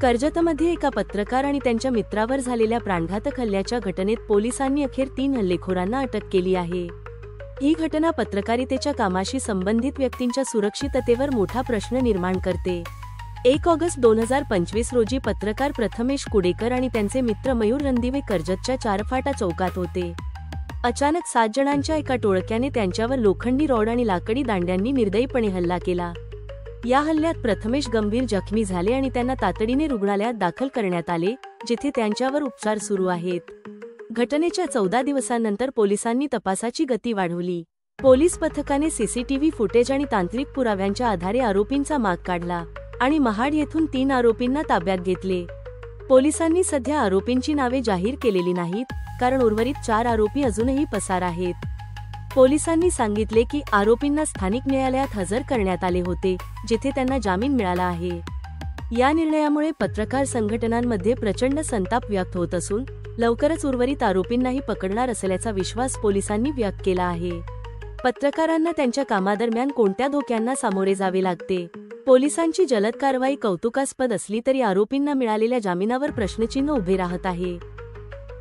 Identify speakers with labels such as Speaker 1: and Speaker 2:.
Speaker 1: कर्जतमध्ये एका पत्रकार आणि त्यांच्या मित्रावर झालेल्या प्राणघातक हल्ल्याच्या घटनेत पोलिसांनी अखेर 3 हल्लेखोरांना अटक केली आहे। ही घटना पत्रकारितेच्या कामाशी संबंधित व्यक्तींच्या सुरक्षिततेवर मोठा प्रश्न निर्माण करते। 1 ऑगस्ट 2025 रोजी पत्रकार प्रथमेश कुडेकर आणि त्यांचे मित्र मयूर रणदिवे कर्जतच्या चारफाटा चौकात होते। अचानक 7 जणांच्या एका टोळक्याने त्यांच्यावर लोखंडी रॉड आणि लाकडी दांड्यांनी निर्दयीपणे हल्ला केला। या हल्ल्यात प्रथमेश गंभीर जखमी झाले आणि त्यांना तातडीने रुग्णालयात दाखल करण्यात आले, जिथे त्यांच्यावर उपचार सुरू आहेत। घटनेच्या 14 दिवसांनंतर पोलिसांनी तपासाची गती वाढवली। पोलीस पथकाने सीसीटीव्ही फुटेज आणि तांत्रिक पुराव्यांच्या आधारे आरोपींचा माग काढला आणि महाड येथून 3 आरोपींना ताब्यात घेतले। पोलिसांनी सध्या आरोपींची नावे जाहीर केलेली नाहीत, कारण उर्वरित 4 आरोपी अजूनही पसार आहेत। पोलिसांनी सांगितले की आरोपींना स्थानिक न्यायालयात हजर करण्यात आले होते, जिथे त्यांना जामीन मिळाला आहे। या निर्णयामुळे पत्रकार संघटनांमध्ये प्रचंड संताप व्यक्त होत असून लवकरच उर्वरित आरोपींनाही पकडणार असल्याचा विश्वास पोलिसांनी व्यक्त केला आहे। पत्रकारांना त्यांच्या कामादरम्यान कोणत्या धोक्यांना सामोरे जावे लागते? पोलिसांची जलद कारवाई कौतुकास्पद असली तरी आरोपींना मिळालेल्या जामिनावर प्रश्नचिन्ह उभे राहत आहे।